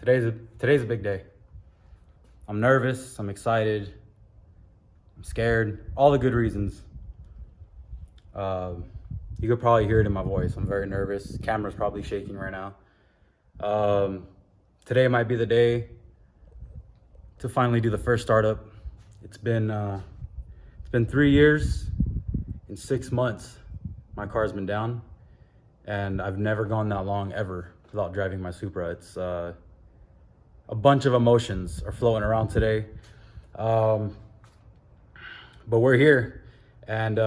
Today's a big day. I'm nervous, I'm excited, I'm scared, all the good reasons. You could probably hear it in my voice. I'm very nervous. Camera's probably shaking right now. Today might be the day to finally do the first startup. It's been 3 years and 6 months my car's been down, and I've never gone that long ever without driving my Supra. It's a bunch of emotions are floating around today, but we're here, and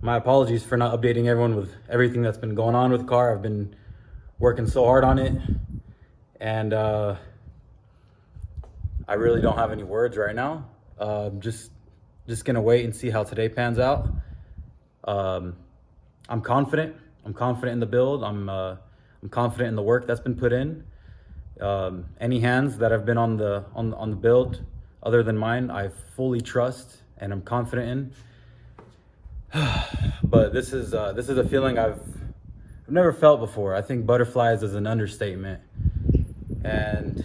my apologies for not updating everyone with everything that's been going on with the car. I've been working so hard on it, and I really don't have any words right now. Just gonna wait and see how today pans out. I'm confident. I'm confident in the build. I'm confident in the work that's been put in. Any hands that have been on the build other than mine, I fully trust and I'm confident in. But this is a feeling I've never felt before. I think butterflies is an understatement, and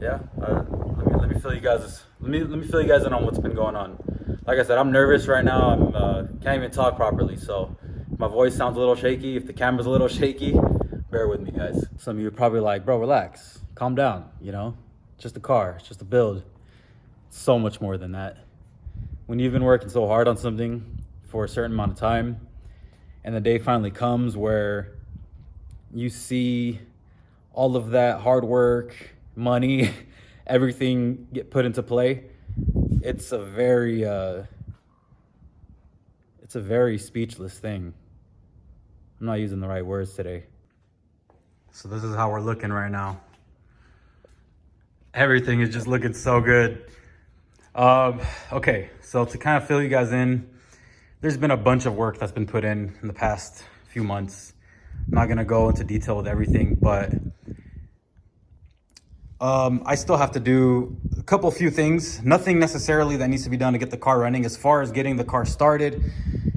yeah, let me fill you guys. Let me fill you guys in on what's been going on. Like I said, I'm nervous right now. I'm can't even talk properly, so if my voice sounds a little shaky, if the camera's a little shaky, bear with me, guys. Some of you are probably like, bro, relax, calm down. You know, it's just a car, it's just a build. It's so much more than that. When you've been working so hard on something for a certain amount of time, and the day finally comes where you see all of that hard work, money, everything get put into play, it's a very speechless thing. I'm not using the right words today. So this is how we're looking right now. Everything is just looking so good. Okay, so to kind of fill you guys in, there's been a bunch of work that's been put in the past few months. I'm not gonna go into detail with everything, but I still have to do a few things. Nothing necessarily that needs to be done to get the car running. As far as getting the car started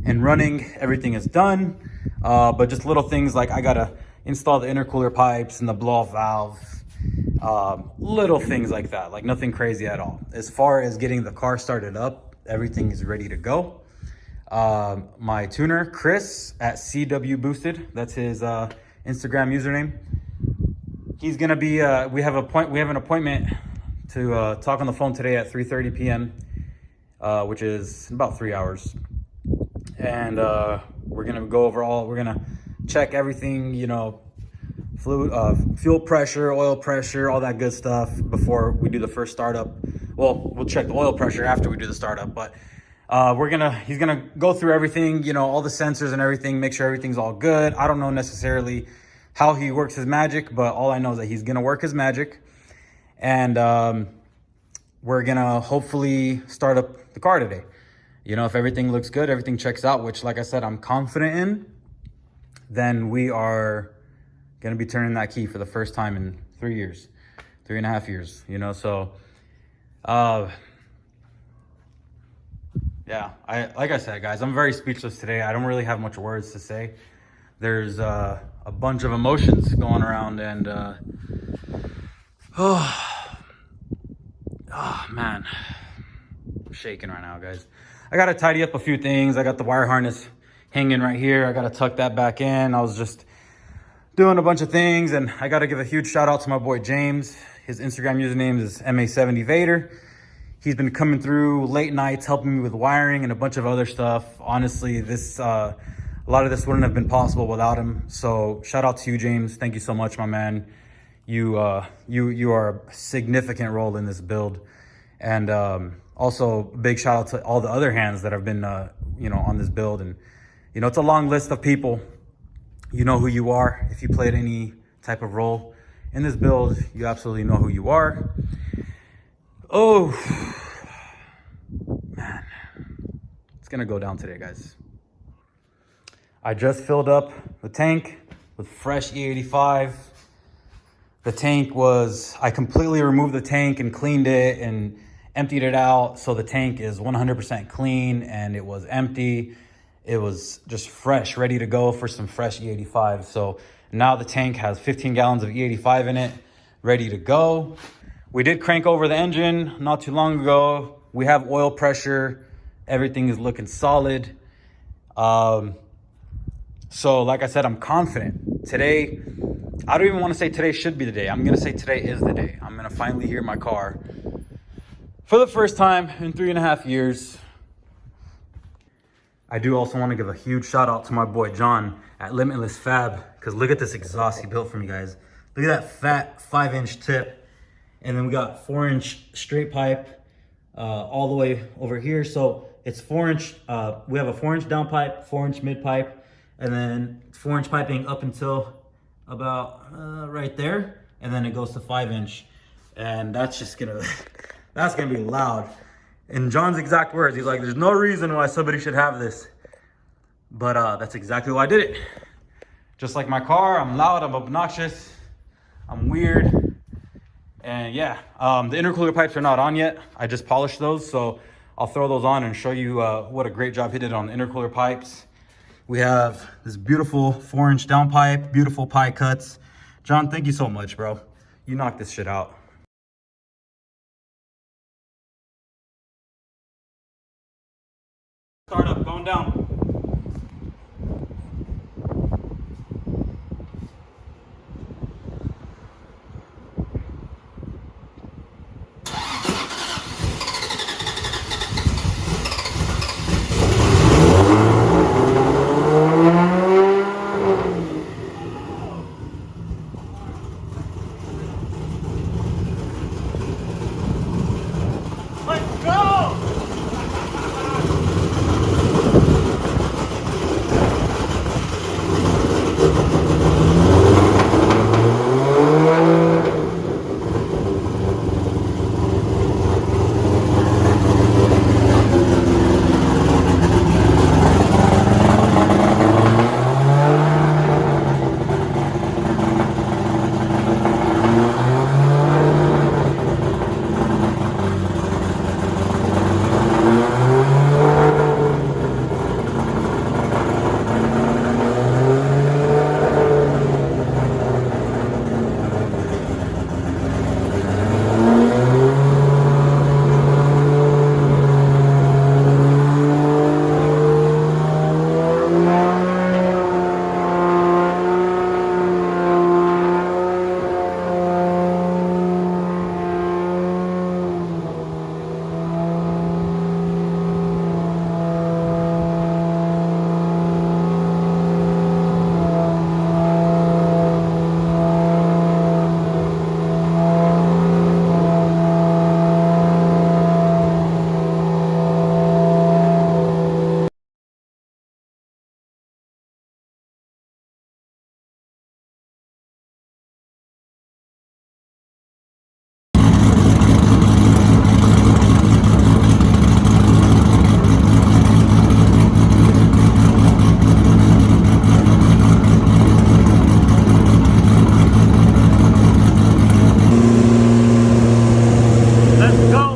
and running, everything is done. But just little things like I gotta install the intercooler pipes and the blow-off valve. Little things like that, like nothing crazy at all. As far as getting the car started up, everything is ready to go. My tuner, Chris at CW Boosted, that's his Instagram username. He's gonna be, we have an appointment to talk on the phone today at 3:30 p.m., which is about 3 hours. And we're gonna go over we're gonna check everything, you know, fluid, fuel pressure, oil pressure, all that good stuff before we do the first startup. Well, we'll check the oil pressure after we do the startup, but he's gonna go through everything, you know, all the sensors and everything, make sure everything's all good. I don't know necessarily how he works his magic, but all I know is that he's gonna work his magic, and we're gonna hopefully start up the car today. You know, if everything looks good, everything checks out, which, like I said, I'm confident in, then we are gonna be turning that key for the first time in 3 years, 3.5 years, you know. So yeah, like I said, guys, I'm very speechless today. I don't really have much words to say. There's a bunch of emotions going around, and oh man, I'm shaking right now, guys. I gotta tidy up a few things. I got the wire harness hanging right here. I gotta tuck that back in. I was just doing a bunch of things, and I gotta give a huge shout out to my boy James. His Instagram username is MA70Vader. He's been coming through late nights, helping me with wiring and a bunch of other stuff. Honestly, a lot of this wouldn't have been possible without him. So shout out to you, James. Thank you so much, my man. You are a significant role in this build. And also big shout out to all the other hands that have been, you know, on this build. And, you know, it's a long list of people. You know who you are. If you played any type of role in this build, you absolutely know who you are. Oh, man. It's gonna go down today, guys. I just filled up the tank with fresh E85. The tank I completely removed the tank and cleaned it and emptied it out. So the tank is 100% clean, and it was empty. it was just fresh, ready to go for some fresh E85. So now the tank has 15 gallons of E85 in it, ready to go. We did crank over the engine not too long ago. We have oil pressure. Everything is looking solid. So like I said, I'm confident. Today, I don't even want to say today should be the day. I'm going to say today is the day. I'm going to finally hear my car for the first time in 3.5 years. I do also want to give a huge shout out to my boy John at Limitless Fab, because look at this exhaust he built for me, guys. Look at that fat 5-inch tip. And then we got 4-inch straight pipe all the way over here. So it's 4-inch, we have a 4-inch down pipe, 4-inch mid pipe, and then 4-inch piping up until about right there. And then it goes to 5-inch. And that's just gonna, that's gonna be loud. In John's exact words, he's like, there's no reason why somebody should have this. But that's exactly why I did it. Just like my car, I'm loud, I'm obnoxious, I'm weird. And yeah, the intercooler pipes are not on yet. I just polished those, so I'll throw those on and show you what a great job he did on the intercooler pipes. We have this beautiful 4-inch down pipe, beautiful pie cuts. John, thank you so much, bro. You knocked this shit out. Startup going down. Let's go!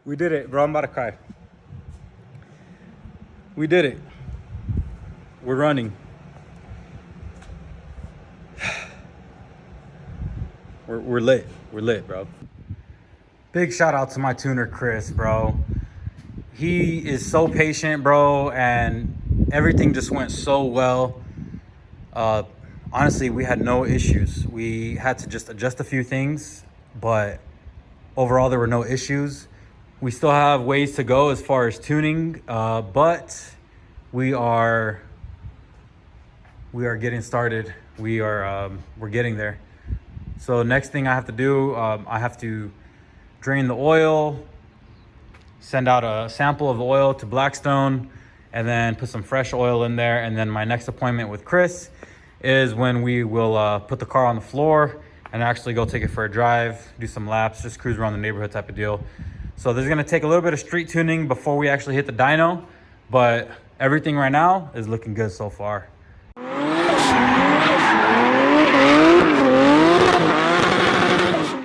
We did it, bro. I'm about to cry. We did it. We're running. We're lit. We're lit, bro. Big shout out to my tuner, Chris, bro. He is so patient, bro, and everything just went so well. Honestly, we had no issues. We had to just adjust a few things, but Overall, there were no issues. We still have ways to go as far as tuning, but we are getting started. We're getting there. So next thing I have to do, I have to drain the oil, send out a sample of the oil to Blackstone, and then put some fresh oil in there. And then my next appointment with Chris is when we will put the car on the floor and actually go take it for a drive, do some laps, just cruise around the neighborhood type of deal. So this is gonna take a little bit of street tuning before we actually hit the dyno, but everything right now is looking good so far.